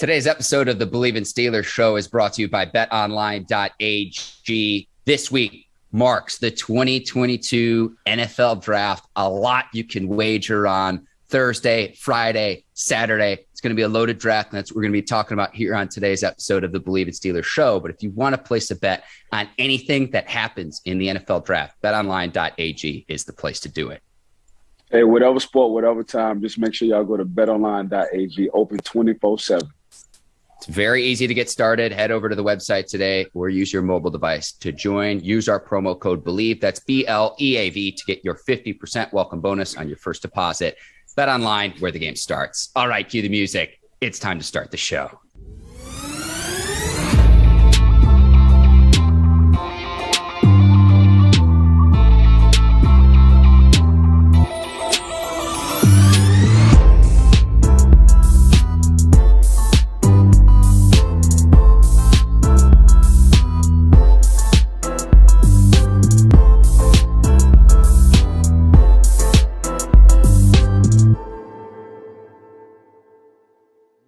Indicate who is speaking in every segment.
Speaker 1: Today's episode of the Bleav in Steelers show is brought to you by betonline.ag. This week marks the 2022 NFL draft. A lot you can wager on Thursday, Friday, Saturday. It's going to be a loaded draft, and that's what we're going to be talking about here on today's episode of the Bleav in Steelers show. But if you want to place a bet on anything that happens in the NFL draft, betonline.ag is the place to do it.
Speaker 2: Hey, whatever sport, whatever time, just make sure y'all go to betonline.ag, open 24/7.
Speaker 1: It's very easy to get started. Head over to the website today or use your mobile device to join. Use our promo code Bleav. That's BLEAV to get your 50% welcome bonus on your first deposit. Bet online where the game starts. All right, cue the music. It's time to start the show.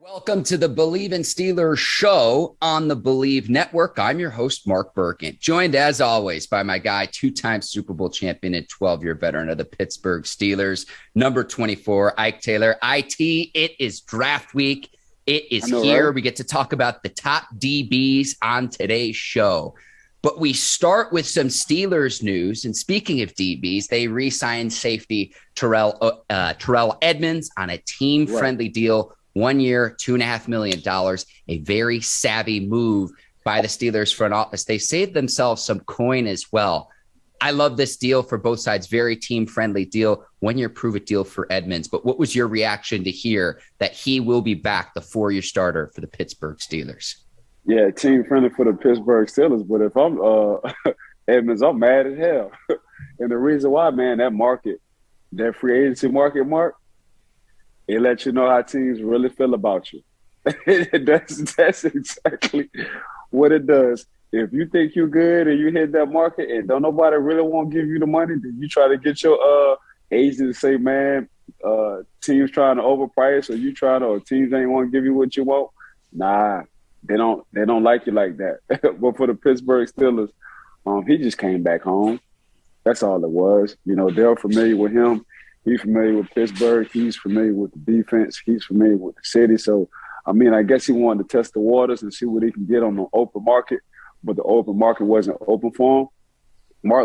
Speaker 1: Welcome to the Bleav in Steelers show on the Bleav Network. I'm your host, Mark Bergin, joined as always by my guy, two-time Super Bowl champion and 12-year veteran of the Pittsburgh Steelers, number 24, Ike Taylor. IT, it is draft week. It is here. Right? We get to talk about the top DBs on today's show. But we start with some Steelers news. And speaking of DBs, they re-signed safety Terrell Edmunds on a team-friendly deal. 1 year, $2.5 million, a very savvy move by the Steelers front office. They saved themselves some coin as well. I love this deal for both sides. Very team-friendly deal. 1 year prove-it deal for Edmunds. But what was your reaction to hear that he will be back, the 4-year starter for the Pittsburgh Steelers?
Speaker 2: Yeah, team-friendly for the Pittsburgh Steelers. But if I'm Edmunds, I'm mad as hell. And the reason why, man, that market, that free agency market, Mark, it lets you know how teams really feel about you. That's exactly what it does. If you think you're good and you hit that market and don't nobody really want to give you the money, then you try to get your agent to say, man, teams trying to overprice or teams ain't want to give you what you want. Nah, they don't like you like that. But for the Pittsburgh Steelers, he just came back home. That's all it was. You know, they're familiar with him. He's familiar with Pittsburgh. He's familiar with the defense. He's familiar with the city. So, I mean, I guess he wanted to test the waters and see what he can get on the open market, but the open market wasn't open for him.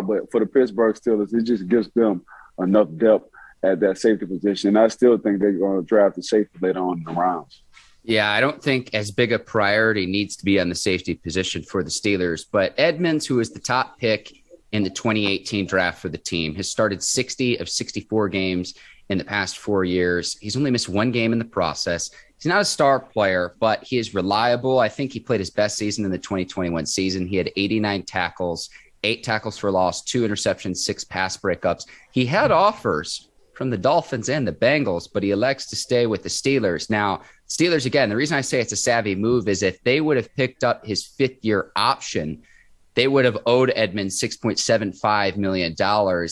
Speaker 2: But for the Pittsburgh Steelers, it just gives them enough depth at that safety position. And I still think they're going to draft the safety later on in the rounds.
Speaker 1: Yeah, I don't think as big a priority needs to be on the safety position for the Steelers. But Edmunds, who is the top pick in the 2018 draft for the team, has started 60 of 64 games in the past 4 years. He's only missed one game in the process. He's not a star player, but he is reliable. I think he played his best season in the 2021 season. He had 89 tackles, 8 tackles for loss, 2 interceptions, 6 pass breakups. He had offers from the Dolphins and the Bengals, but he elects to stay with the Steelers. Now, Steelers, again, the reason I say it's a savvy move is if they would have picked up his 5th-year option, they would have owed Edmunds $6.75 million.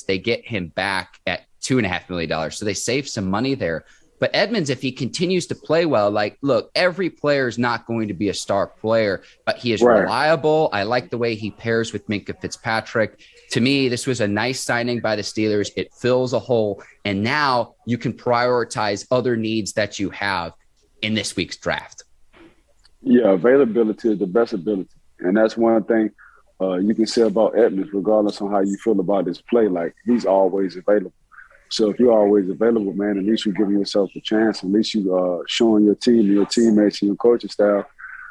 Speaker 1: They get him back at $2.5 million. So they save some money there. But Edmunds, if he continues to play well, look, every player is not going to be a star player, but he is reliable. I like the way he pairs with Minkah Fitzpatrick. To me, this was a nice signing by the Steelers. It fills a hole. And now you can prioritize other needs that you have in this week's draft.
Speaker 2: Yeah, availability is the best ability. And that's one thing you can say about Edmunds, regardless on how you feel about his play. Like, he's always available. So if you're always available, man, at least you're giving yourself a chance. At least you showing your team, your teammates, and your coaching staff,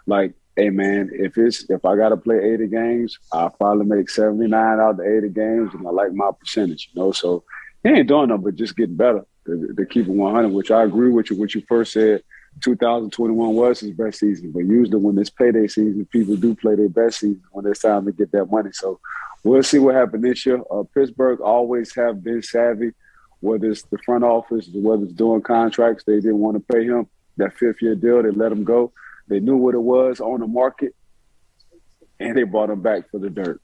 Speaker 2: like, hey, man, if I got to play 80 games, I'll probably make 79 out of the 80 games, and I like my percentage, you know. So he ain't doing nothing but just getting better to keep it 100, which I agree with you. What you first said, 2021 was his best season, but usually when it's payday season, people do play their best season when it's time to get that money. So we'll see what happens this year. Pittsburgh always have been savvy, whether it's the front office, whether it's doing contracts. They didn't want to pay him that 5th-year deal. They let him go. They knew what it was on the market, and they brought him back for the dirt.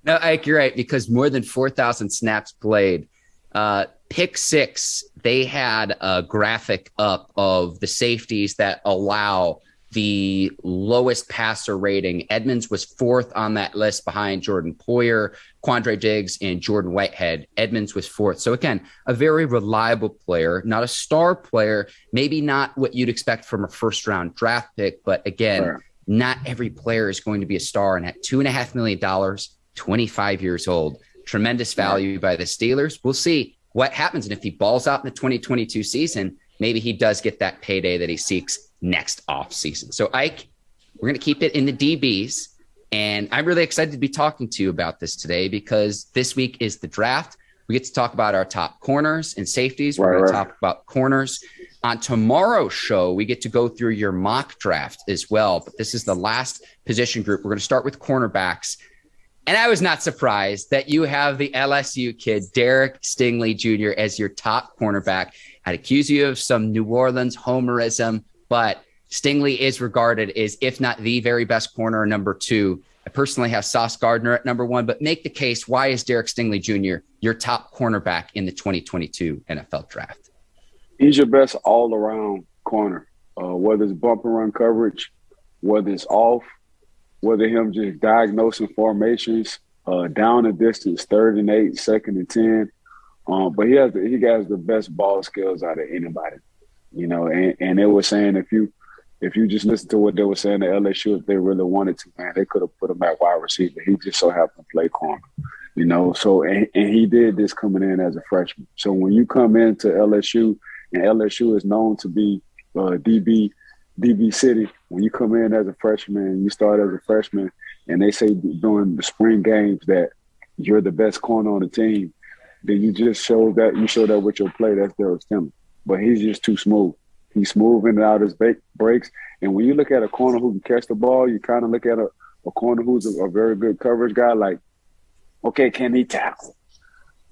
Speaker 1: No, Ike, you're right, because more than 4,000 snaps played. pick 6, they had a graphic up of the safeties that allow the lowest passer rating. Edmunds was 4th on that list behind Jordan Poyer, Quandre Diggs, and Jordan Whitehead. Edmunds was 4th. So again, a very reliable player, not a star player, maybe not what you'd expect from a first-round draft pick, but again, not every player is going to be a star. And at $2.5 million, 25 years old, tremendous value by the Steelers. We'll see what happens. And if he balls out in the 2022 season, maybe he does get that payday that he seeks next offseason. So, Ike, we're going to keep it in the DBs. And I'm really excited to be talking to you about this today because this week is the draft. We get to talk about our top corners and safeties. We're going to talk about corners. On tomorrow's show, we get to go through your mock draft as well. But this is the last position group. We're going to start with cornerbacks. And I was not surprised that you have the LSU kid, Derek Stingley Jr., as your top cornerback. I'd accuse you of some New Orleans homerism, but Stingley is regarded as, if not the very best corner, number 2. I personally have Sauce Gardner at number 1, but make the case, why is Derek Stingley Jr. your top cornerback in the 2022 NFL draft?
Speaker 2: He's your best all-around corner, whether it's bump and run coverage, whether it's off, whether him just diagnosing formations, down and distance, 3rd and 8, 2nd and 10. But he has the best ball skills out of anybody, you know. And they were saying if you just listen to what they were saying to LSU, if they really wanted to, man, they could have put him at wide receiver. He just so happened to play corner, you know. So and he did this coming in as a freshman. So when you come into LSU, and LSU is known to be DB City, when you come in as a freshman and you start as a freshman, and they say during the spring games that you're the best corner on the team, then you just show that with your play. That's Derek Stingley. But he's just too smooth. He's smooth in and out his breaks. And when you look at a corner who can catch the ball, you kind of look at a corner who's a very good coverage guy, like, okay, can he tackle?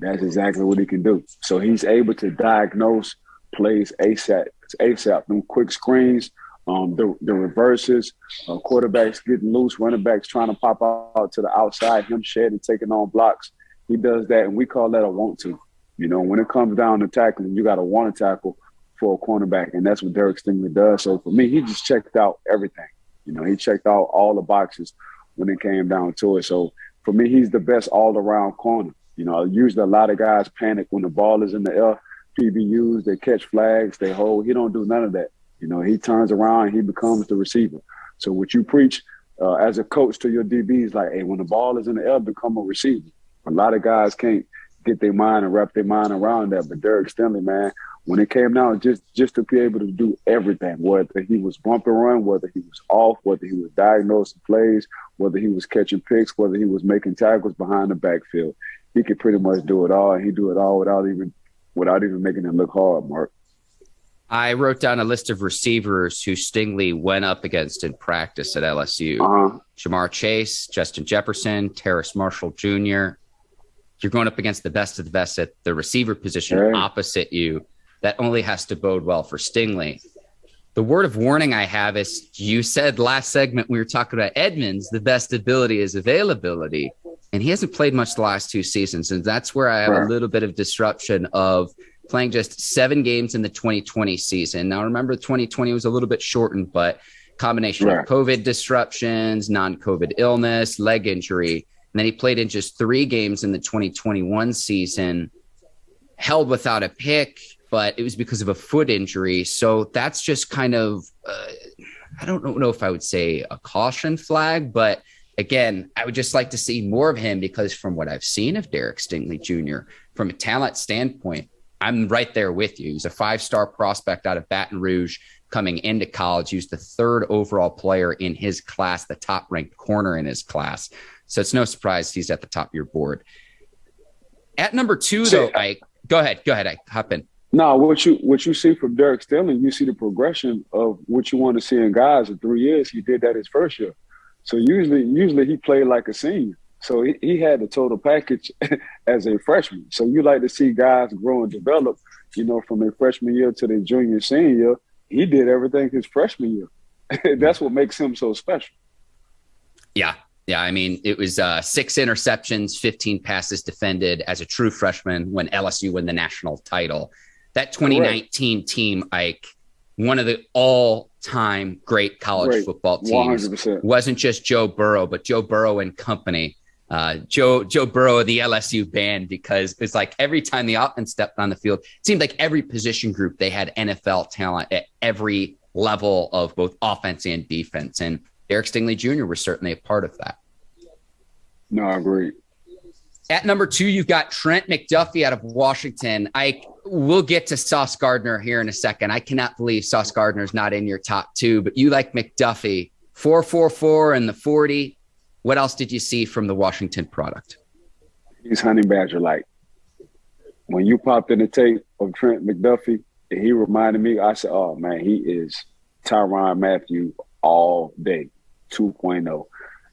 Speaker 2: That's exactly what he can do. So he's able to diagnose plays ASAP. Them quick screens, the reverses, quarterbacks getting loose, running backs trying to pop out to the outside, him shedding, taking on blocks. He does that, and we call that a want to. You know, when it comes down to tackling, you got to want to tackle for a cornerback, and that's what Derek Stingley does. So for me, he just checked out everything. You know, he checked out all the boxes when it came down to it. So for me, he's the best all-around corner. You know, usually a lot of guys panic when the ball is in the air. PBUs, they catch flags, they hold. He don't do none of that. You know, he turns around and he becomes the receiver. So what you preach as a coach to your DBs, like, hey, when the ball is in the air, become a receiver. A lot of guys can't get their mind and wrap their mind around that. But Derek Stingley, man, when it came down just to be able to do everything, whether he was bump and run, whether he was off, whether he was diagnosing plays, whether he was catching picks, whether he was making tackles behind the backfield, he could pretty much do it all. And he do it all without even making it look hard, Mark.
Speaker 1: I wrote down a list of receivers who Stingley went up against in practice at LSU. Jamar Chase, Justin Jefferson, Terrace Marshall Jr. You're going up against the best of the best at the receiver position opposite you. That only has to bode well for Stingley. The word of warning I have is, you said last segment we were talking about Edmunds, the best ability is availability. And he hasn't played much the last 2 seasons. And that's where I have a little bit of disruption of playing just 7 games in the 2020 season. Now, remember, 2020 was a little bit shortened, but combination of COVID disruptions, non-COVID illness, leg injury. And then he played in just 3 games in the 2021 season, held without a pick, but it was because of a foot injury. So that's just kind of, I don't know if I would say a caution flag, but again, I would just like to see more of him because from what I've seen of Derek Stingley Jr., from a talent standpoint, I'm right there with you. He's a 5-star prospect out of Baton Rouge coming into college. He was the 3rd overall player in his class, the top-ranked corner in his class. So it's no surprise he's at the top of your board. At number 2, though, Ike, go ahead, Ike, hop in.
Speaker 2: No, what you see from Derek Stingley, you see the progression of what you want to see in guys. In 3 years, he did that his first year. So usually he played like a senior. So he had the total package as a freshman. So you like to see guys grow and develop, you know, from their freshman year to their junior, senior year. He did everything his freshman year. That's what makes him so special.
Speaker 1: Yeah. Yeah, I mean, it was 6 interceptions, 15 passes defended as a true freshman when LSU won the national title. That 2019 Correct. Team, Ike, one of the all-time great college football teams.
Speaker 2: 100%.
Speaker 1: Wasn't just Joe Burrow, but Joe Burrow and company. Joe Burrow of the LSU band, because it's like every time the offense stepped on the field, it seemed like every position group, they had NFL talent at every level of both offense and defense. And Derek Stingley Jr. was certainly a part of that.
Speaker 2: No, I agree.
Speaker 1: At number 2, you've got Trent McDuffie out of Washington. We'll get to Sauce Gardner here in a second. I cannot believe Sauce Gardner's not in your top 2, but you like McDuffie. 4.44 and the 40. What else did you see from the Washington product?
Speaker 2: He's Honey Badger-like. When you popped in the tape of Trent McDuffie, he reminded me, I said, oh, man, he is Tyrann Mathieu all day, 2.0.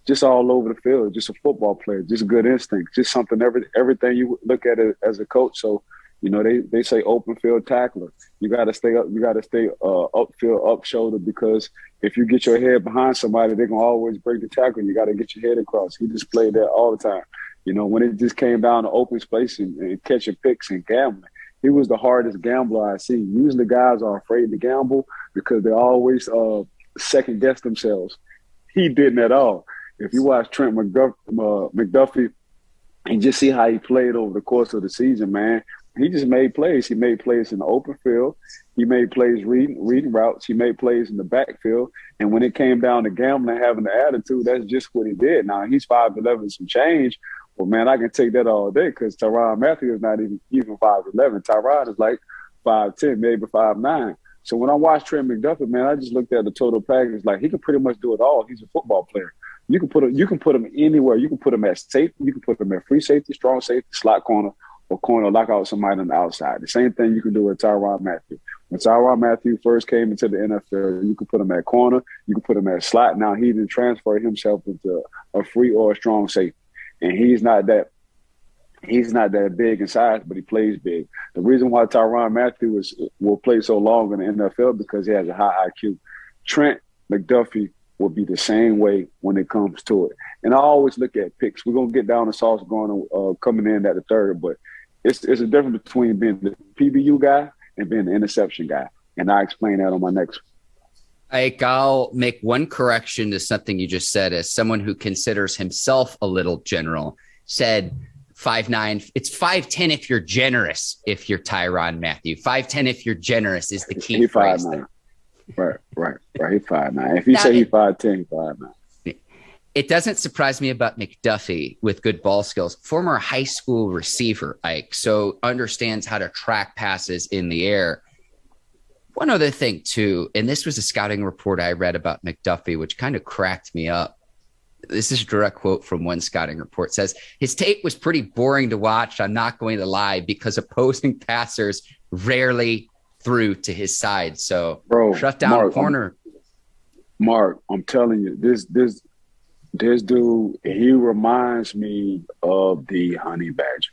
Speaker 2: Just all over the field, just a football player, just good instinct, just something, everything you look at it as a coach. So, they say open field tackler. You got to stay up. You got to stay upfield, up shoulder, because if you get your head behind somebody, they're gonna always break the tackle. You got to get your head across. He just played that all the time. When it just came down to open space and catching picks and gambling, he was the hardest gambler I see. Usually, guys are afraid to gamble because they always second guess themselves. He didn't at all. If you watch Trent McDuffie and just see how he played over the course of the season, man, he just made plays. He made plays in the open field. He made plays reading routes. He made plays in the backfield. And when it came down to gambling and having the attitude, that's just what he did. Now, he's 5'11" some change. Well, man, I can take that all day because Tyrann Mathieu is not even 5'11". Tyrann is like 5'10", maybe 5'9". So when I watched Trent McDuffie, man, I just looked at the total package. Like, he can pretty much do it all. He's a football player. You can put him anywhere. You can put him at safety. You can put him at free safety, strong safety, slot corner, or corner, lock out somebody on the outside. The same thing you can do with Tyrann Mathieu. When Tyrann Mathieu first came into the NFL, you could put him at corner. You could put him at slot. Now he didn't transfer himself into a free or a strong safety. And he's not that big in size, but he plays big. The reason why Tyrann Mathieu will play so long in the NFL because he has a high IQ. Trent McDuffie will be the same way when it comes to it. And I always look at picks. We're gonna get down to Sauce coming in at the third, but it's a difference between being the PBU guy and being the interception guy. And I explain that on my next one.
Speaker 1: I'll make one correction to something you just said. As someone who considers himself a little general, said 5'9". It's 5'10" if you're generous. If you're Tyrann Mathieu, 5'10" if you're generous is the key phrase there.
Speaker 2: Right. He's 5'9". If you say he's 5'10", he's 5'9".
Speaker 1: It doesn't surprise me about McDuffie with good ball skills. Former high school receiver, Ike, so understands how to track passes in the air. One other thing, too, and this was a scouting report I read about McDuffie, which kind of cracked me up. This is a direct quote from one scouting report. It says, his tape was pretty boring to watch, I'm not going to lie, because opposing passers rarely threw to his side. So, shut down
Speaker 2: Mark,
Speaker 1: corner.
Speaker 2: I'm telling you, this dude, he reminds me of the Honey Badger.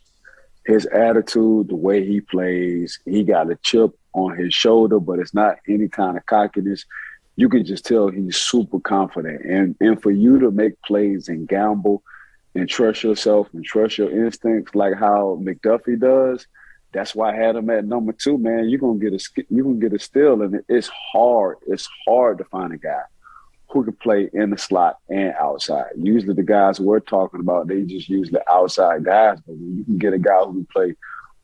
Speaker 2: His attitude, the way he plays, he got a chip on his shoulder, but it's not any kind of cockiness. You can just tell he's super confident. And for you to make plays and gamble and trust yourself and trust your instincts like how McDuffie does, that's why I had him at number 2, man. You're gonna get a steal, and it's hard. It's hard to find a guy who can play in the slot and outside. Usually the guys we're talking about, they just usually outside guys. But when you can get a guy who can play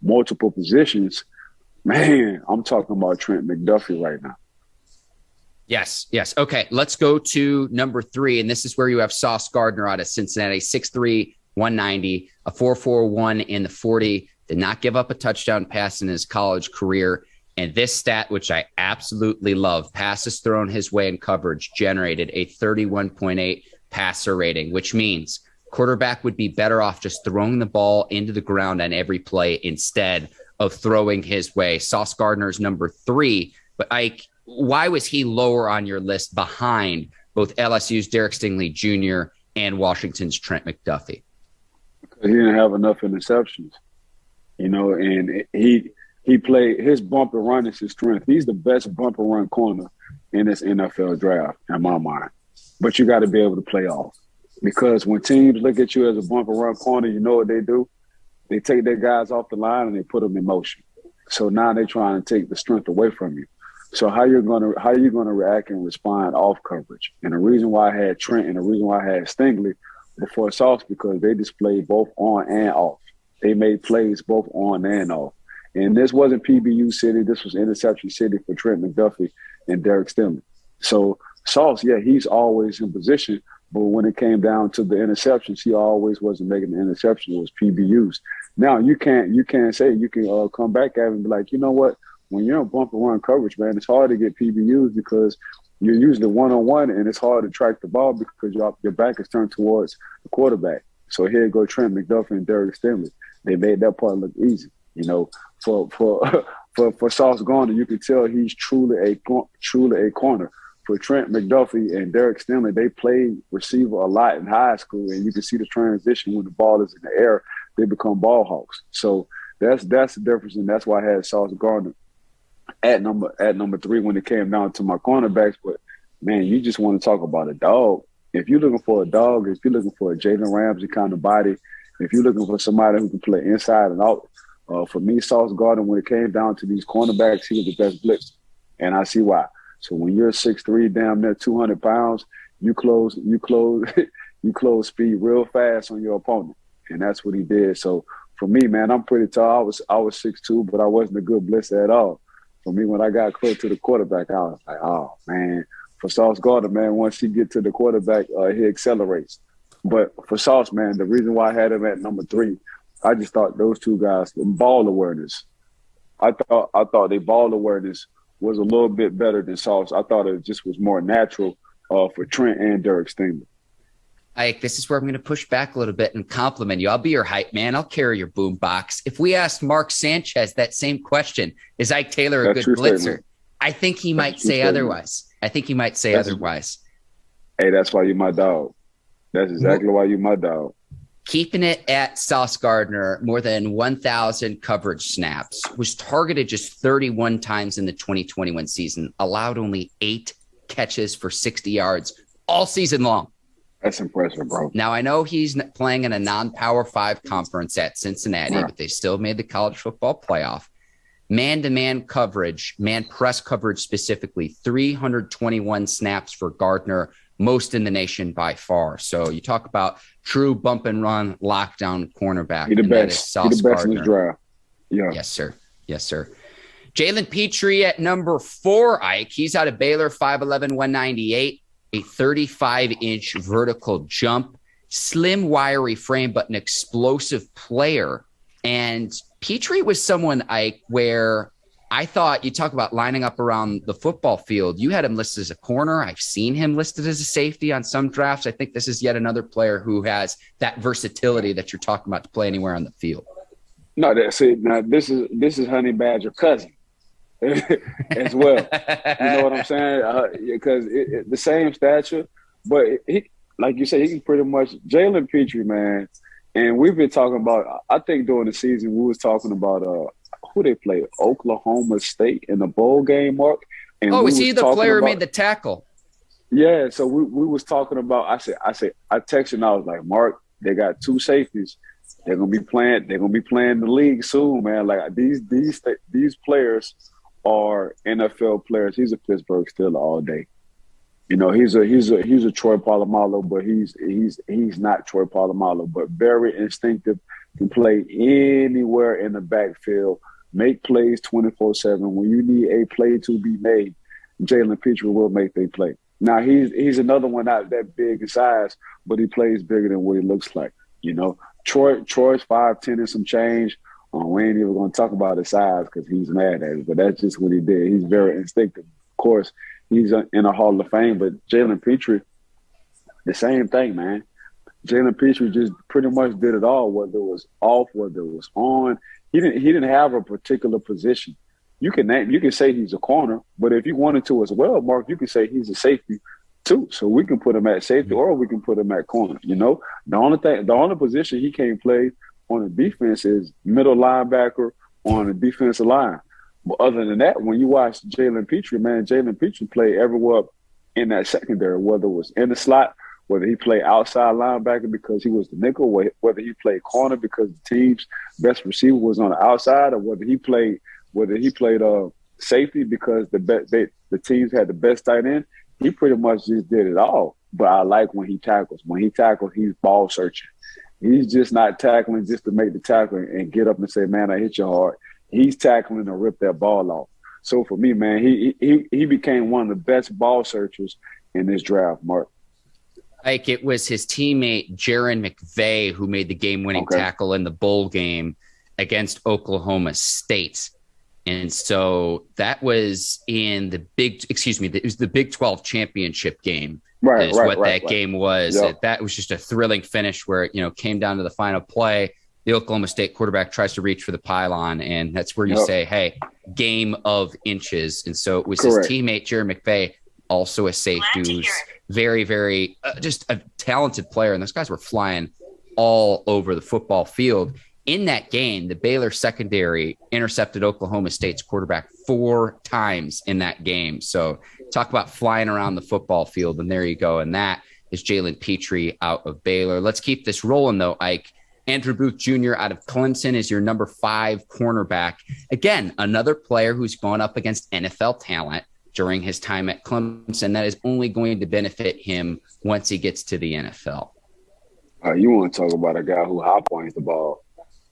Speaker 2: multiple positions, man, I'm talking about Trent McDuffie right now.
Speaker 1: Yes. Okay, let's go to number 3, and this is where you have Sauce Gardner out of Cincinnati, 6'3", 190, a 4.41 in the 40, did not give up a touchdown pass in his college career. And this stat, which I absolutely love, passes thrown his way in coverage, generated a 31.8 passer rating, which means quarterback would be better off just throwing the ball into the ground on every play instead of throwing his way. Sauce Gardner's number 3, but Ike, why was he lower on your list behind both LSU's Derek Stingley Jr. and Washington's Trent McDuffie?
Speaker 2: Because he didn't have enough interceptions, and he played, his bump and run is his strength. He's the best bump and run corner in this NFL draft, in my mind. But you got to be able to play off. Because when teams look at you as a bumper run corner, you know what they do? They take their guys off the line and they put them in motion. So now they're trying to take the strength away from you. So how you gonna react and respond off coverage? And the reason why I had Trent and the reason why I had Stingley before Sauce, because they displayed both on and off. They made plays both on and off. And this wasn't PBU City. This was interception city for Trent McDuffie and Derek Stingley. So Sauce, yeah, he's always in position. But when it came down to the interceptions, he always wasn't making the interception. It was PBUs. Now you can't say you can come back at him and be like, you know what? When you're in bumper run coverage, man, it's hard to get PBUs because you're usually one-on-one and it's hard to track the ball because your back is turned towards the quarterback. So here go Trent McDuffie and Derek Stingley. They made that part look easy. You know, for Sauce Gardner, you can tell he's truly a corner. For Trent McDuffie and Derek Stingley, they played receiver a lot in high school, and you can see the transition when the ball is in the air, they become ball hawks. So that's the difference, and that's why I had Sauce Gardner at number 3 when it came down to my cornerbacks. But man, you just want to talk about a dog. If you're looking for a dog, if you're looking for a Jalen Ramsey kind of body, if you're looking for somebody who can play inside and out, for me, Sauce Gardner, when it came down to these cornerbacks, he was the best blitzer, and I see why. So when you're 6'3", damn near 200 pounds, you close speed real fast on your opponent, and that's what he did. So for me, man, I'm pretty tall. I was 6'2", but I wasn't a good blitzer at all. For me, when I got close to the quarterback, I was like, oh man. For Sauce Gardner, man, once he get to the quarterback, he accelerates. But for Sauce, man, the reason why I had him at number 3, I just thought those two guys, ball awareness. I thought their ball awareness was a little bit better than Sauce. I thought it just was more natural for Trent and Derek Stingley.
Speaker 1: Ike, this is where I'm going to push back a little bit and compliment you. I'll be your hype man. I'll carry your boom box. If we asked Mark Sanchez that same question, is Ike Taylor a good blitzer? Statement. I think he might say otherwise.
Speaker 2: Hey, that's why you're my dog. That's exactly why you're my dog.
Speaker 1: Keeping it at Sauce Gardner, more than 1,000 coverage snaps, was targeted just 31 times in the 2021 season, allowed only 8 catches for 60 yards all season long.
Speaker 2: That's impressive, bro.
Speaker 1: Now, I know he's playing in a non-Power 5 conference at Cincinnati, but they still made the college football playoff. Man-to-man coverage, man press coverage specifically, 321 snaps for Gardner, most in the nation by far. So you talk about true bump and run lockdown cornerback.
Speaker 2: He's the best. He's the best in this draft. Yeah.
Speaker 1: Yes, sir. Yes, sir. Jalen Pitre at number 4, Ike. He's out of Baylor, 5'11", 198, a 35-inch vertical jump, slim, wiry frame, but an explosive player. And Pitre was someone, Ike, where I thought you talk about lining up around the football field. You had him listed as a corner. I've seen him listed as a safety on some drafts. I think this is yet another player who has that versatility that you're talking about to play anywhere on the field.
Speaker 2: No, that's it. Now this is Honey Badger cousin as well. You know what I'm saying? Because the same stature, but he, like you said, he can pretty much Jalen Pitre, man. And we've been talking about. I think during the season we was talking about who they played, Oklahoma State in the bowl game, Mark. And
Speaker 1: is he the player who made the tackle?
Speaker 2: Yeah, so we was talking about. I texted and I was like, Mark, they got 2 safeties. They're gonna be playing the league soon, man. Like these players are NFL players. He's a Pittsburgh Steeler all day. You know, he's a Troy Polamalu, but he's not Troy Polamalu, but very instinctive, can play anywhere in the backfield, make plays 24/7. When you need a play to be made, Jalen Pitre will make the play. Now he's another one not that big in size, but he plays bigger than what he looks like. You know, Troy's 5'10" and some change. We ain't even gonna talk about his size because he's mad at it, but that's just what he did. He's very instinctive. Of course, he's in a Hall of Fame, but Jalen Pitre, the same thing, man. Jalen Pitre just pretty much did it all, whether it was off, whether it was on. He didn't have a particular position. You can say he's a corner, but if you wanted to as well, Mark, you can say he's a safety too. So we can put him at safety or we can put him at corner. You know, the only position he can't play on the defense is middle linebacker on the defensive line. But other than that, when you watch Jalen Pitre, man, Jalen Pitre played everywhere in that secondary, whether it was in the slot, whether he played outside linebacker because he was the nickel, whether he played corner because the team's best receiver was on the outside, or whether he played safety because the teams had the best tight end. He pretty much just did it all. But I like when he tackles. When he tackles, he's ball searching. He's just not tackling just to make the tackle and get up and say, man, I hit you hard. He's tackling to rip that ball off. So for me, man, he became one of the best ball searchers in this draft, Mark.
Speaker 1: Like, it was his teammate Jaren McVeigh who made the game-winning tackle in the bowl game against Oklahoma State. And so that was in it was the Big 12 championship game. Right. Game was.
Speaker 2: Yep.
Speaker 1: That was just a thrilling finish where it came down to the final play. The Oklahoma State quarterback tries to reach for the pylon, and that's where you say, hey, game of inches. And so it was his teammate, Jaren McVeigh, also a safety, who's very, very just a talented player. And those guys were flying all over the football field. In that game, the Baylor secondary intercepted Oklahoma State's quarterback 4 times in that game. So talk about flying around the football field, and there you go. And that is Jalen Pitre out of Baylor. Let's keep this rolling, though, Ike. Andrew Booth Jr. out of Clemson is your number 5 cornerback. Again, another player who's gone up against NFL talent during his time at Clemson. That is only going to benefit him once he gets to the NFL.
Speaker 2: You want to talk about a guy who high points the ball.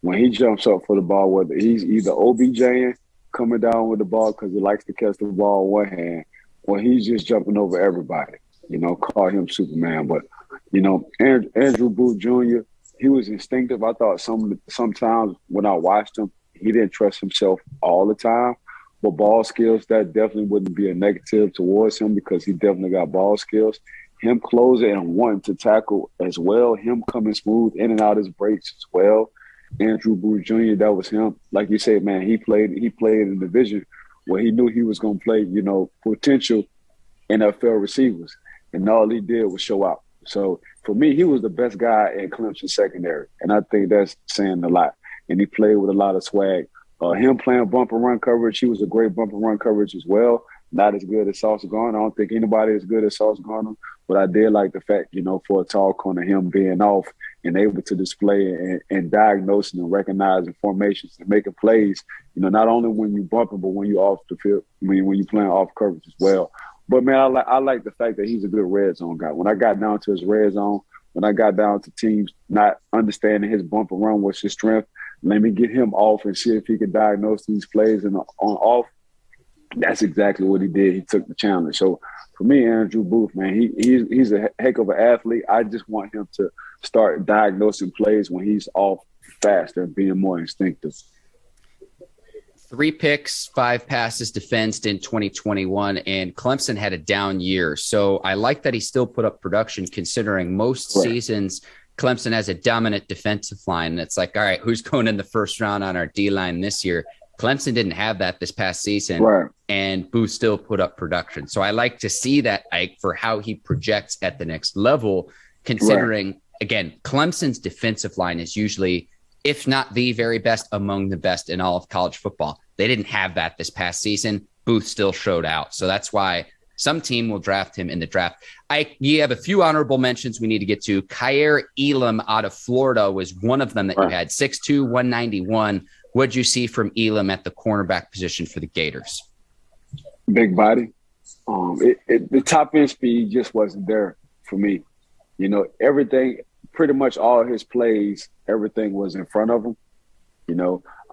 Speaker 2: When he jumps up for the ball, whether he's either OBJing, coming down with the ball because he likes to catch the ball with one hand, or he's just jumping over everybody. Call him Superman. But, Andrew Booth Jr., he was instinctive. I thought sometimes when I watched him, he didn't trust himself all the time. But ball skills, that definitely wouldn't be a negative towards him because he definitely got ball skills. Him closing and wanting to tackle as well, him coming smooth in and out his breaks as well. Andrew Booth Jr., that was him. Like you said, man, he played in the division where he knew he was going to play, potential NFL receivers. And all he did was show out. So for me, he was the best guy in Clemson secondary. And I think that's saying a lot. And he played with a lot of swag. Him playing bumper run coverage, he was a great bumper run coverage as well. Not as good as Sauce Gardner. I don't think anybody is good as Sauce Gardner. But I did like the fact, for a tall corner, him being off and able to display and diagnosing and recognizing formations and making plays, not only when you bumping, but when you off the field, when you playing off coverage as well. But, man, I like the fact that he's a good red zone guy. When I got down to his red zone, when I got down to teams not understanding his bumper run was his strength, let me get him off and see if he can diagnose these plays and on off. That's exactly what he did. He took the challenge. So, for me, Andrew Booth, man, he's a heck of an athlete. I just want him to start diagnosing plays when he's off faster and being more instinctive.
Speaker 1: 3 picks, 5 passes defensed in 2021, and Clemson had a down year. So I like that he still put up production considering most seasons Clemson has a dominant defensive line. And it's like, all right, who's going in the first round on our D-line this year? Clemson didn't have that this past season, and Booth still put up production. So I like to see that, Ike, for how he projects at the next level, considering, again, Clemson's defensive line is usually, if not the very best, among the best in all of college football. They didn't have that this past season. Booth still showed out. So that's why some team will draft him in the draft. You have a few honorable mentions we need to get to. Kaiir Elam out of Florida was one of them that you had, 6'2", 191. What'd you see from Elam at the cornerback position for the Gators?
Speaker 2: Big body. The top end speed just wasn't there for me. Everything, pretty much all his plays, everything was in front of him.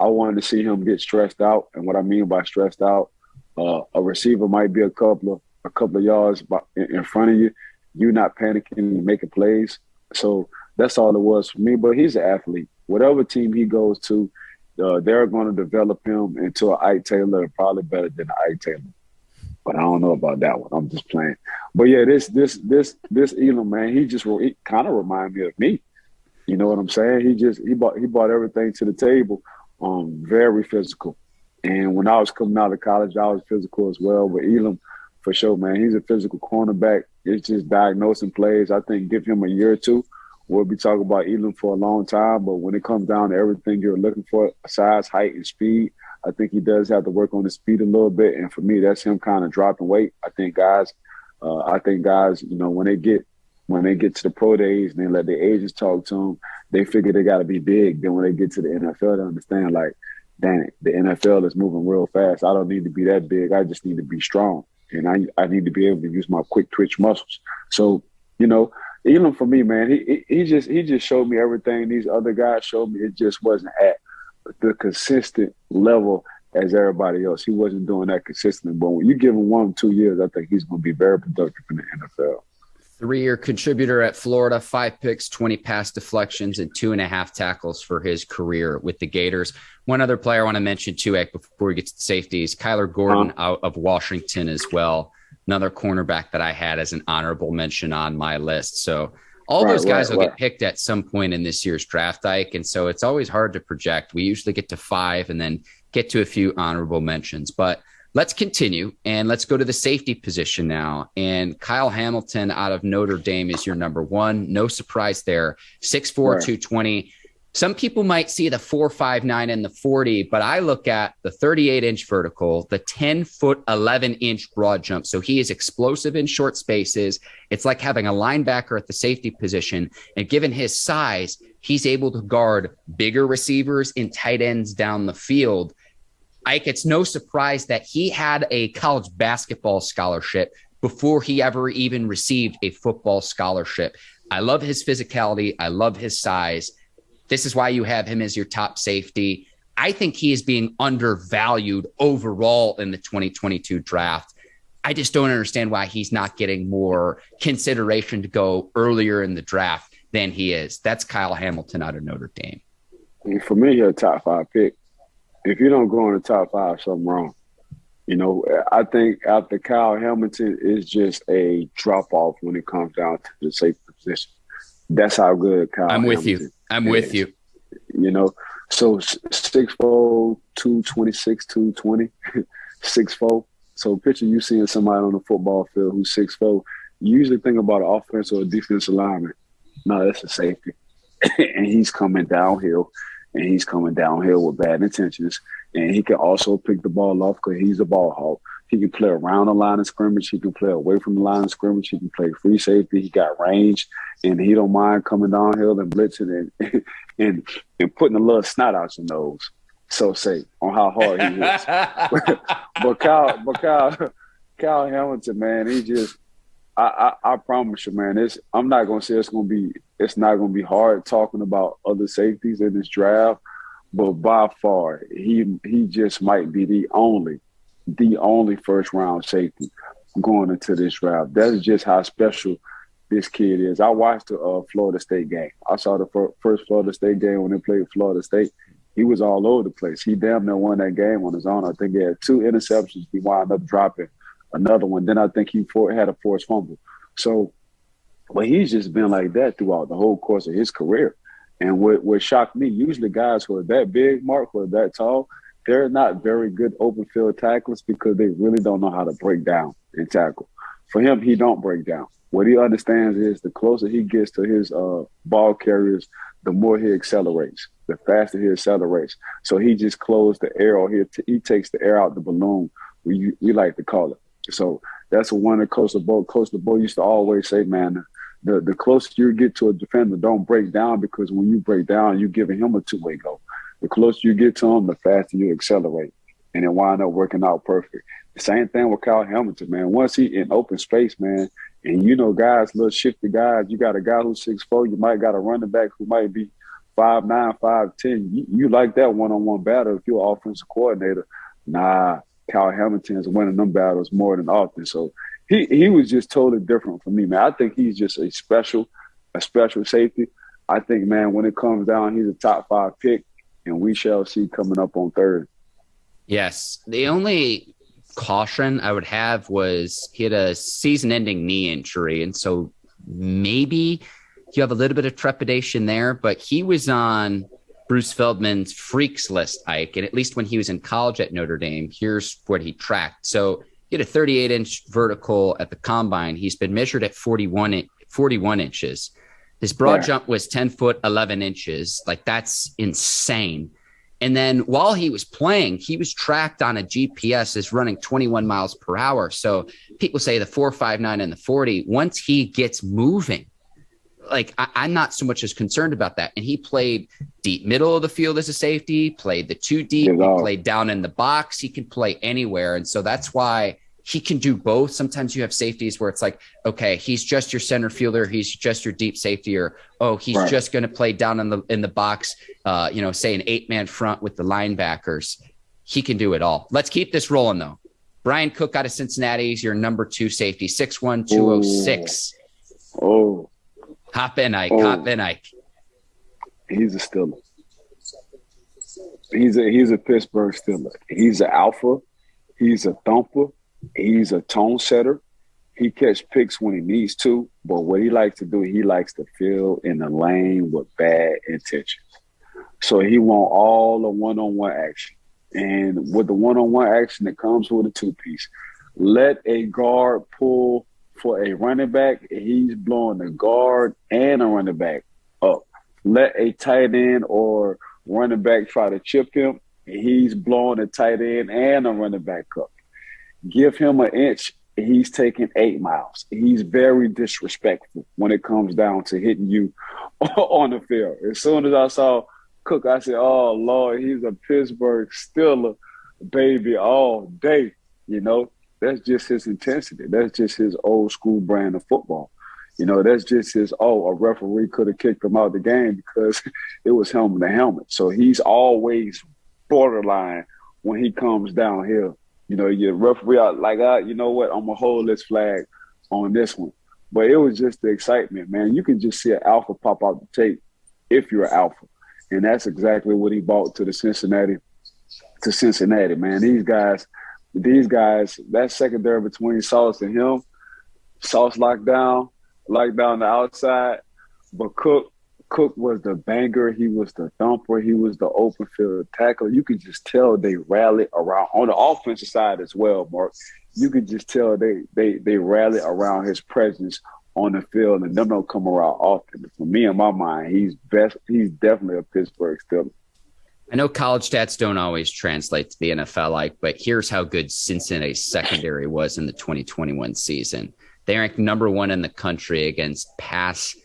Speaker 2: I wanted to see him get stressed out. And what I mean by stressed out, a receiver might be a couple of yards in front of you. You're not panicking and making plays. So that's all it was for me. But he's an athlete. Whatever team he goes to, they're going to develop him into an Ike Taylor, probably better than Ike Taylor. But I don't know about that one. I'm just playing. But yeah, this Elam, man, he kind of reminded me of me. You know what I'm saying? He brought everything to the table. Very physical. And when I was coming out of college, I was physical as well. But Elam, for sure, man, he's a physical cornerback. It's just diagnosing plays. I think give him a year or two. We'll be talking about Elam for a long time, but when it comes down to everything you're looking for, size, height, and speed, I think he does have to work on his speed a little bit. And for me, that's him kind of dropping weight. I think guys, when they get when they get to the pro days and they let the agents talk to them, they figure they got to be big. Then when they get to the NFL, they understand, like, dang it, the NFL is moving real fast. I don't need to be that big. I just need to be strong. And I need to be able to use my quick twitch muscles. So, you know, Elam for me, man, he just showed me everything these other guys showed me. It just wasn't at the consistent level as everybody else. He wasn't doing that consistently. But when you give him 1 or 2 years, I think he's going to be very productive in the NFL.
Speaker 1: 3-year contributor at Florida, 5 picks, 20 pass deflections, and 2.5 tackles for his career with the Gators. One other player I want to mention too, before we get to the safeties, Kaiir Gordon out of Washington as well. Another cornerback that I had as an honorable mention on my list. So all those guys will get picked at some point in this year's draft, Ike. And so it's always hard to project. We usually get to 5 and then get to a few honorable mentions. But let's continue, and let's go to the safety position now. And Kyle Hamilton out of Notre Dame is your number 1. No surprise there. 6'4", 220. Some people might see the 4.59 and the 40, but I look at the 38-inch vertical, the 10-foot, 11-inch broad jump. So he is explosive in short spaces. It's like having a linebacker at the safety position. And given his size, he's able to guard bigger receivers and tight ends down the field. Ike, it's no surprise that he had a college basketball scholarship before he ever even received a football scholarship. I love his physicality. I love his size. This is why you have him as your top safety. I think he is being undervalued overall in the 2022 draft. I just don't understand why he's not getting more consideration to go earlier in the draft than he is. That's Kyle Hamilton out of Notre Dame.
Speaker 2: For me, he's a top 5 pick. If you don't go in the top 5, something wrong. You know, I think after Kyle Hamilton is just a drop-off when it comes down to the safety position. That's how good Kyle
Speaker 1: I'm with
Speaker 2: Hamilton
Speaker 1: you. I'm
Speaker 2: is.
Speaker 1: with you.
Speaker 2: You know, so 6'4", 226, 220, 6'4". So picture you seeing somebody on the football field who's 6'4". You usually think about an offense or a defensive lineman. No, that's a safety. And he's coming downhill. And he's coming downhill with bad intentions. And he can also pick the ball off because he's a ball hawk. He can play around the line of scrimmage. He can play away from the line of scrimmage. He can play free safety. He got range. And he don't mind coming downhill and blitzing and putting a little snot out your nose. So say on how hard he hits. but Kyle Hamilton, man, he just I promise you, man, I'm not gonna say it's not gonna be hard talking about other safeties in this draft, but by far he just might be the only first round safety going into this draft. That's just how special this kid is. I watched the Florida State game. I saw the first Florida State game when they played Florida State. He was all over the place. He damn near won that game on his own. I think he had 2 interceptions. He wound up dropping another one. Then I think he had a forced fumble. So, but he's just been like that throughout the whole course of his career. And what shocked me, usually guys who are that big, Mark, who are that tall, they're not very good open field tacklers because they really don't know how to break down and tackle. For him, he don't break down. What he understands is the closer he gets to his ball carriers, the more he accelerates, the faster he accelerates. So he just closed the air, or he takes the air out the balloon, we like to call it. So that's one that Coach LeBeau used to always say, man, the closer you get to a defender, don't break down, because when you break down, you're giving him a two-way go. The closer you get to him, the faster you accelerate. And it wind up working out perfect. The same thing with Kyle Hamilton, man. Once he in open space, man, and you know guys, little shifty guys, you got a guy who's 6'4", you might got a running back who might be 5'9", 5'10". You like that one-on-one battle if you're an offensive coordinator. Nah, Kyle Hamilton is winning them battles more than often. So he was just totally different from me, man. I think he's just a special safety. I think, man, when it comes down, he's a top 5 pick, and we shall see coming up on third.
Speaker 1: Yes. The only caution I would have was he had a season-ending knee injury, and so maybe you have a little bit of trepidation there, but he was on Bruce Feldman's freaks list, Ike, and at least when he was in college at Notre Dame, here's what he tracked. So he had a 38-inch vertical at the combine. He's been measured at 41 inches. His broad jump was 10 foot, 11 inches. Like, that's insane. And then while he was playing, he was tracked on a GPS as running 21 miles per hour. So people say the 4.59 and the 40, once he gets moving, like I'm not so much as concerned about that. And he played deep middle of the field as a safety, played the two deep, he played down in the box. He can play anywhere. And so that's why he can do both. Sometimes you have safeties where it's like, okay, he's just your center fielder. He's just your deep safety, or, oh, he's just going to play down in the box, say an 8-man front with the linebackers. He can do it all. Let's keep this rolling though. Bryan Cook out of Cincinnati is your number 2 safety, 6'1", 206.
Speaker 2: Oh,
Speaker 1: hop in, Ike. Hop in, Ike.
Speaker 2: He's a Steeler. He's a Pittsburgh Steeler. He's an alpha. He's a thumper. He's a tone setter. He catch picks when he needs to, but what he likes to do, he likes to fill in the lane with bad intentions. So he want all the one-on-one action. And with the one-on-one action that comes with a two-piece, let a guard pull for a running back, he's blowing the guard and a running back up. Let a tight end or running back try to chip him, he's blowing a tight end and a running back up. Give him an inch, he's taking 8 miles. He's very disrespectful when it comes down to hitting you on the field. As soon as I saw Cook, I said, oh, Lord, he's a Pittsburgh Steeler, baby, all day. That's just his intensity. That's just his old school brand of football. That's just his, a referee could have kicked him out of the game because it was helmet to helmet. So he's always borderline when he comes down here. Your referee out like, you know what, I'm going to hold this flag on this one. But it was just the excitement, man. You can just see an alpha pop out the tape if you're an alpha. And that's exactly what he brought to Cincinnati, man. These guys, that secondary between Sauce and him, Sauce locked down the outside, but Cook was the banger. He was the thumper. He was the open field tackler. You could just tell they rally around on the offensive side as well, Mark. You could just tell they rally around his presence on the field, and them don't come around often. But for me, in my mind, he's definitely a Pittsburgh Steeler.
Speaker 1: I know college stats don't always translate to the NFL, but here's how good Cincinnati's secondary was in the 2021 season. They ranked number 1 in the country against pass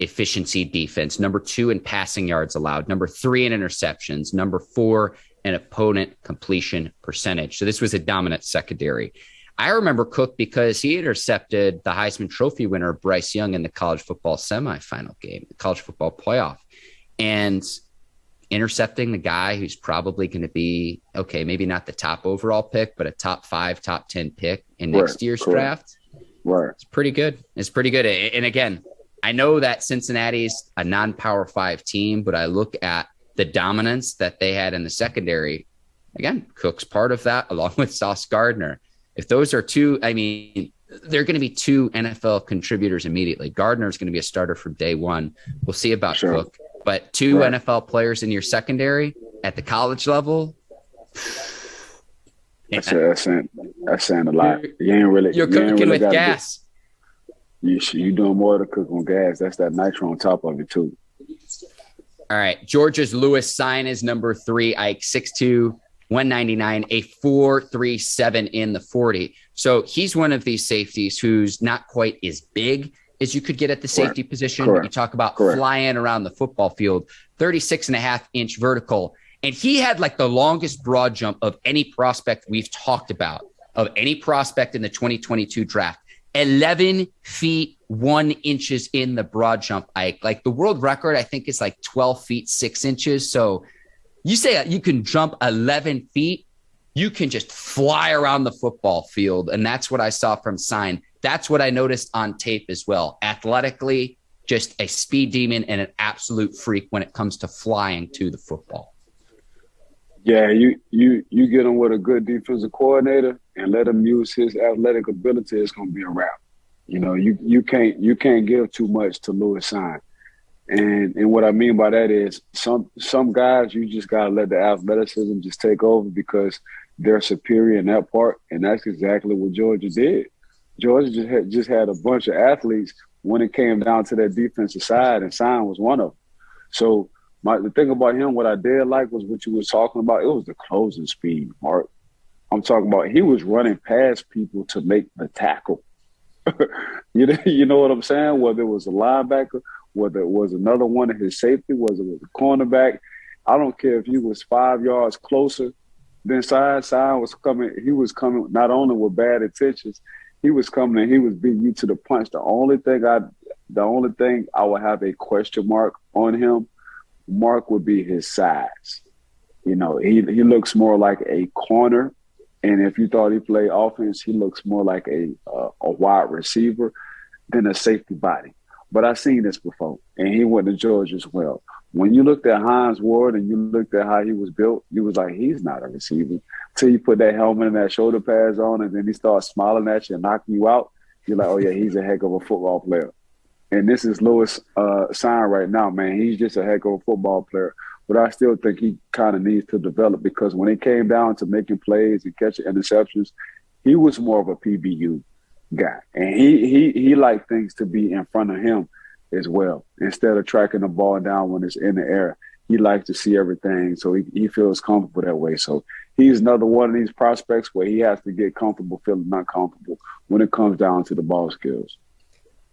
Speaker 1: efficiency defense, number 2 in passing yards allowed, number 3 in interceptions, number 4 in opponent completion percentage. So this was a dominant secondary. I remember Cook because he intercepted the Heisman Trophy winner, Bryce Young, in the college football semifinal game, the college football playoff. And intercepting the guy who's probably going to be, okay, maybe not the top overall pick, but a top 5, top 10 pick in next year's draft.
Speaker 2: Right.
Speaker 1: It's pretty good. And again, I know that Cincinnati's a non-Power 5 team, but I look at the dominance that they had in the secondary. Again, Cook's part of that, along with Sauce Gardner. If those are two, they're going to be 2 NFL contributors immediately. Gardner's going to be a starter from day one. We'll see about Cook. But 2 NFL players in your secondary at the college level.
Speaker 2: That's saying a lot.
Speaker 1: You're cooking with gas.
Speaker 2: You doing more to cook on gas. That's that nitro on top of it, too.
Speaker 1: All right. Georgia's Lewis Cine is number 3. Ike, 6'2", 199, a 4.37 in the 40. So he's one of these safeties who's not quite as big as you could get at the safety position. But you talk about flying around the football field, 36.5-inch vertical. And he had like the longest broad jump of any prospect we've talked about, of any prospect in the 2022 draft. 11 feet, 1 inches in the broad jump, Ike. Like the world record, I think, is like 12 feet, 6 inches. So you say you can jump 11 feet, you can just fly around the football field. And that's what I saw from Cine. That's what I noticed on tape as well. Athletically, just a speed demon and an absolute freak when it comes to flying to the football.
Speaker 2: Yeah, you get him with a good defensive coordinator and let him use his athletic ability, it's going to be a wrap. You can't give too much to Lewis Cine. And what I mean by that is some guys you just got to let the athleticism just take over because they're superior in that part, and that's exactly what Georgia did. Georgia just had a bunch of athletes when it came down to that defensive side, and Cine was one of them. So the thing about him, what I did like was what you were talking about. It was the closing speed, Mark. I'm talking about he was running past people to make the tackle. You know what I'm saying? Whether it was a linebacker, whether it was another one of his safety, whether it was a cornerback. I don't care if he was 5 yards closer than Cine. Cine was coming. He was coming not only with bad intentions, he was coming and he was beating you to the punch. The only thing I would have a question mark on him, Mark, would be his size. You know, he looks more like a corner. And if you thought he played offense, he looks more like a wide receiver than a safety body. But I've seen this before, and he went to Georgia as well. When you looked at Hines Ward and you looked at how he was built, you was like, he's not a receiver. Till you put that helmet and that shoulder pads on, and then he starts smiling at you and knocking you out, you're like, oh, yeah, he's a heck of a football player. And this is Lewis Cine right now, man. He's just a heck of a football player. But I still think he kind of needs to develop, because when it came down to making plays and catching interceptions, he was more of a PBU guy. And he liked things to be in front of him as well. Instead of tracking the ball down when it's in the air, he likes to see everything, so he feels comfortable that way. So he's another one of these prospects where he has to get comfortable feeling uncomfortable when it comes down to the ball skills.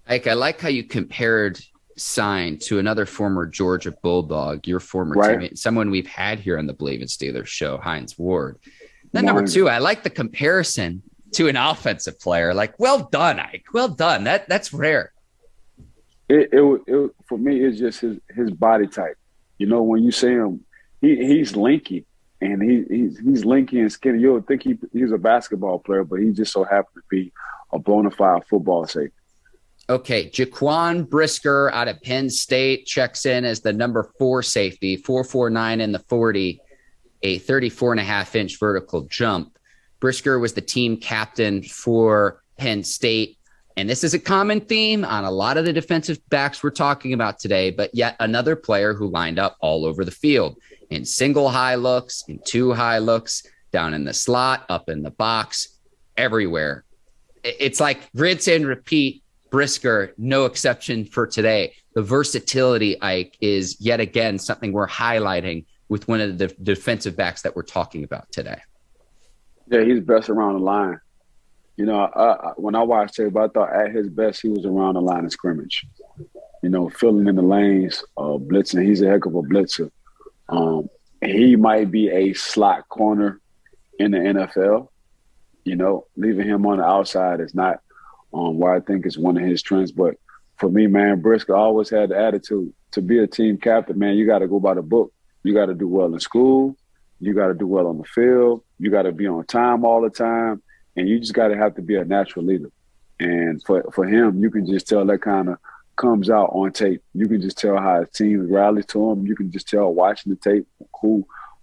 Speaker 1: Ike, I like how you compared Cine to another former Georgia Bulldog, your former teammate, someone we've had here on the Bleav in Steelers show, Hines Ward. Then number two, I like the comparison to an offensive player. Like, well done, Ike. Well done. That's rare.
Speaker 2: It for me, it's just his body type. You know, when you see him, he's lanky, and he's lanky and skinny. You would think he's a basketball player, but he just so happened to be a bona fide football safety.
Speaker 1: Okay, Jaquan Brisker out of Penn State checks in as the number 4 safety, 4.49 in the 40, a 34.5-inch vertical jump. Brisker was the team captain for Penn State, and this is a common theme on a lot of the defensive backs we're talking about today, but yet another player who lined up all over the field in single high looks, in 2 high looks, down in the slot, up in the box, everywhere. It's like rinse and repeat. Brisker, no exception for today. The versatility, Ike, is yet again something we're highlighting with one of the defensive backs that we're talking about today.
Speaker 2: Yeah, he's best around the line. You know, when I watched him, I thought at his best he was around the line of scrimmage. You know, filling in the lanes, blitzing. He's a heck of a blitzer. He might be a slot corner in the NFL. You know, leaving him on the outside is not where I think is one of his strengths. But for me, man, Brisker always had the attitude to be a team captain. Man, you got to go by the book. You got to do well in school. You got to do well on the field. You got to be on time all the time. And you just got to have to be a natural leader. And for him, you can just tell that kind of comes out on tape. You can just tell how his team rallies to him. You can just tell watching the tape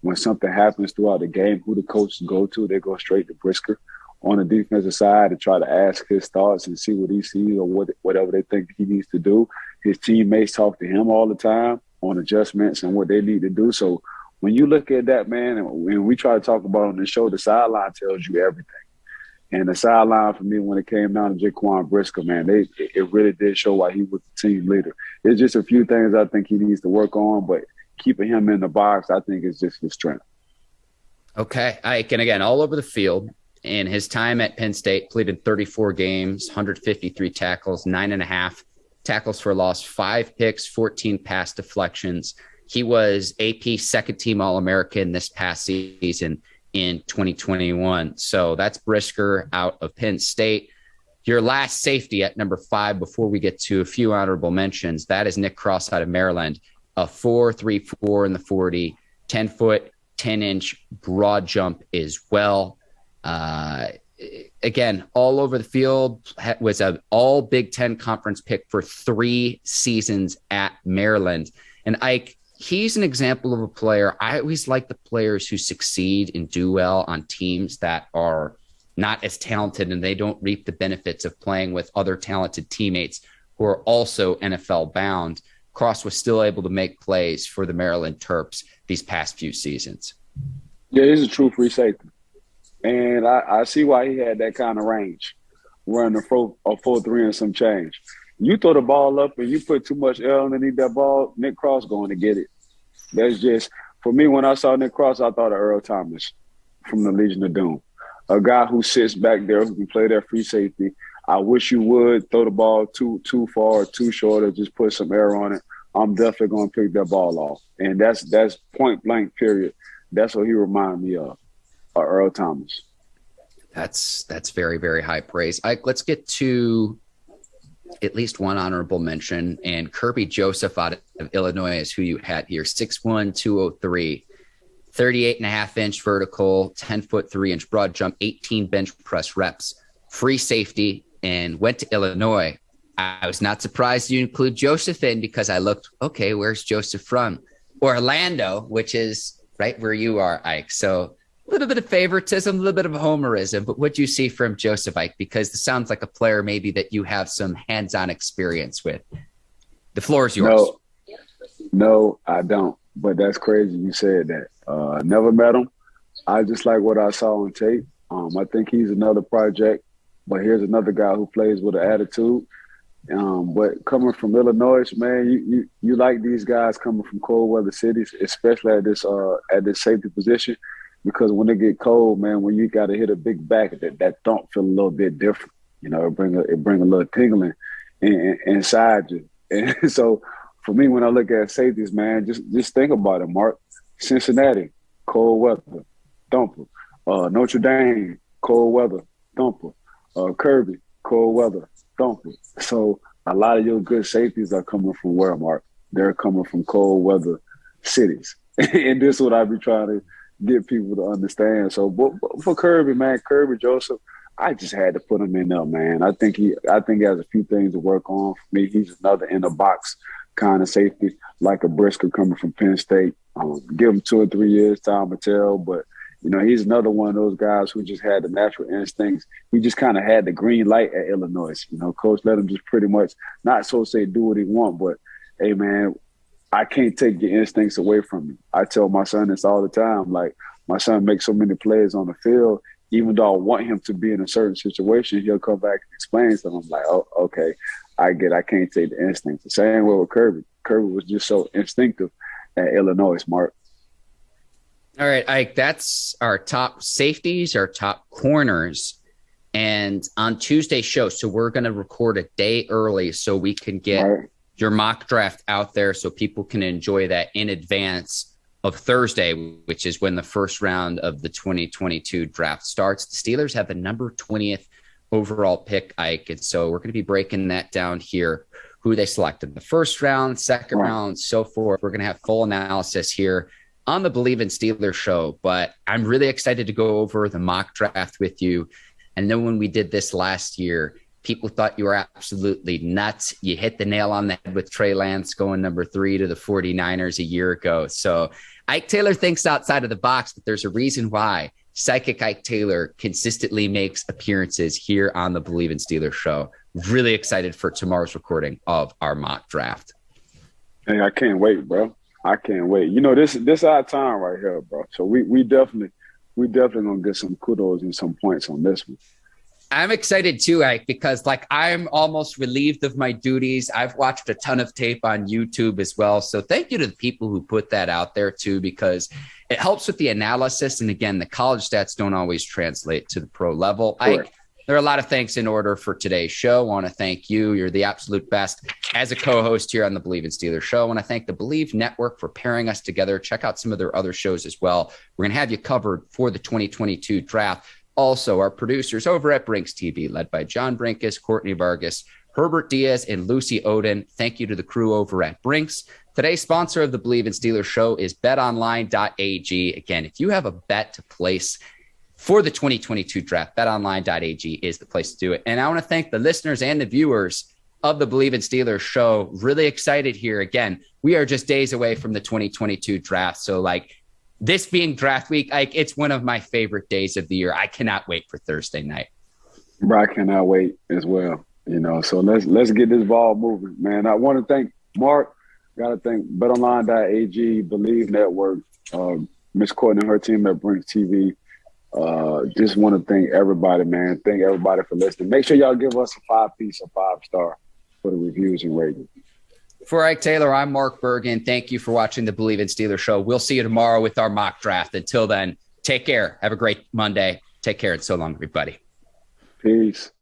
Speaker 2: when something happens throughout the game, who the coaches go to. They go straight to Brisker on the defensive side and try to ask his thoughts and see what he sees or whatever they think he needs to do. His teammates talk to him all the time on adjustments and what they need to do. So when you look at that, man, and we try to talk about on the show, the sideline tells you everything. And the sideline for me, when it came down to Jaquan Brisker, man, it really did show why he was the team leader. There's just a few things I think he needs to work on, but keeping him in the box, I think, is just his strength.
Speaker 1: Okay. Ike, and again, all over the field. In his time at Penn State, played in 34 games, 153 tackles, 9.5 tackles for loss, 5 picks, 14 pass deflections. He was AP second-team All-American this past season in 2021. So that's Brisker out of Penn State. Your last safety at number 5 before we get to a few honorable mentions, that is Nick Cross out of Maryland, a 4.34 in the 40, 10-foot, 10-inch broad jump as well. Again, all over the field, was an all Big Ten conference pick for 3 seasons at Maryland. And Ike, he's an example of a player. I always like the players who succeed and do well on teams that are not as talented and they don't reap the benefits of playing with other talented teammates who are also NFL bound. Cross was still able to make plays for the Maryland Terps these past few seasons.
Speaker 2: Yeah, he's a true free safety. And I see why he had that kind of range, running a 4.3 and some change. You throw the ball up and you put too much air underneath that ball, Nick Cross going to get it. That's just, for me, when I saw Nick Cross, I thought of Earl Thomas from the Legion of Doom, a guy who sits back there who can play their free safety. I wish you would throw the ball too far or too short or just put some air on it. I'm definitely going to pick that ball off. And that's point blank, period. That's what he reminded me of, Earl Thomas.
Speaker 1: That's very, very high praise. Ike, let's get to at least one honorable mention. And Kirby Joseph out of Illinois is who you had here. 6'1", 203, 38.5-inch vertical, 10-foot 3-inch broad jump, 18 bench press reps, free safety, and went to Illinois. I was not surprised you include Joseph in because I looked, okay, where's Joseph from? Orlando, which is right where you are, Ike. So a little bit of favoritism, a little bit of homerism, but what do you see from Joseph, Ike? Because this sounds like a player maybe that you have some hands-on experience with. The floor is yours.
Speaker 2: No, I don't. But that's crazy you said that. Never met him. I just like what I saw on tape. I think he's another project, but here's another guy who plays with an attitude. But coming from Illinois, man, you like these guys coming from cold weather cities, especially at this safety position, because when they get cold, man, when you got to hit a big back, that thump feel a little bit different. You know, it bring a little tingling inside you. And so for me, when I look at safeties, man, just think about it, Mark. Cincinnati, cold weather, thumper. Notre Dame, cold weather, thumper. Kerby, cold weather, thumper. So a lot of your good safeties are coming from where, Mark? They're coming from cold weather cities. And this is what I be trying to get people to understand. So for Kirby, man, Kirby Joseph, I just had to put him in there, man. I think he has a few things to work on. For me, he's another in the box kind of safety, like a Brisker coming from Penn State. Give him 2 or 3 years, time to tell. But, you know, he's another one of those guys who just had the natural instincts. He just kind of had the green light at Illinois. You know, coach let him just pretty much, not so say do what he want, but, hey, man, I can't take your instincts away from you. I tell my son this all the time. Like, my son makes so many plays on the field, even though I want him to be in a certain situation, he'll come back and explain to them. I'm like, oh, okay, I can't take the instinct. The same way with Kirby. Kirby was just so instinctive at Illinois, Mark.
Speaker 1: All right, Ike, that's our top safeties, our top corners. And on Tuesday's show, so we're going to record a day early so we can get your mock draft out there so people can enjoy that in advance of Thursday, which is when the first round of the 2022 draft starts. The Steelers have the number 20th overall pick, Ike. And so we're going to be breaking that down here, who they selected the first round, second round, so forth. We're going to have full analysis here on the Bleav in Steelers show. But I'm really excited to go over the mock draft with you. And then when we did this last year, people thought you were absolutely nuts. You hit the nail on the head with Trey Lance going number 3 to the 49ers a year ago. So Ike Taylor thinks outside of the box, but there's a reason why Psychic Ike Taylor consistently makes appearances here on the Bleav in Steelers show. Really excited for tomorrow's recording of our mock draft.
Speaker 2: Hey, I can't wait, bro. I can't wait. You know, this our time right here, bro. So we definitely gonna get some kudos and some points on this one.
Speaker 1: I'm excited too, Ike, because I'm almost relieved of my duties. I've watched a ton of tape on YouTube as well. So thank you to the people who put that out there too, because it helps with the analysis. And again, the college stats don't always translate to the pro level.
Speaker 2: Correct.
Speaker 1: Ike, there are a lot of thanks in order for today's show. I want to thank you. You're the absolute best as a co-host here on the Bleav in Steelers show. I want to thank the Bleav Network for pairing us together. Check out some of their other shows as well. We're going to have you covered for the 2022 draft. Also, our producers over at Brinks TV, led by John Brinkus, Courtney Vargas, Herbert Diaz, and Lucy Oden. Thank you to the crew over at Brinks. Today's sponsor of the Bleav in Steelers show is betonline.ag. Again, if you have a bet to place for the 2022 draft, betonline.ag is the place to do it. And I want to thank the listeners and the viewers of the Bleav in Steelers show. Really excited here. Again, we are just days away from the 2022 draft. So this being draft week, it's one of my favorite days of the year. I cannot wait for Thursday night.
Speaker 2: Bro, I cannot wait as well. You know, so let's get this ball moving, man. I want to thank Mark. Got to thank betonline.ag, Bleav Network, Miss Courtney and her team at Brinks TV. Just want to thank everybody, man. Thank everybody for listening. Make sure y'all give us a 5-piece or 5-star for the reviews and ratings.
Speaker 1: For Ike Taylor, I'm Mark Bergin. Thank you for watching the Bleav in Steelers show. We'll see you tomorrow with our mock draft. Until then, take care. Have a great Monday. Take care and so long, everybody.
Speaker 2: Peace.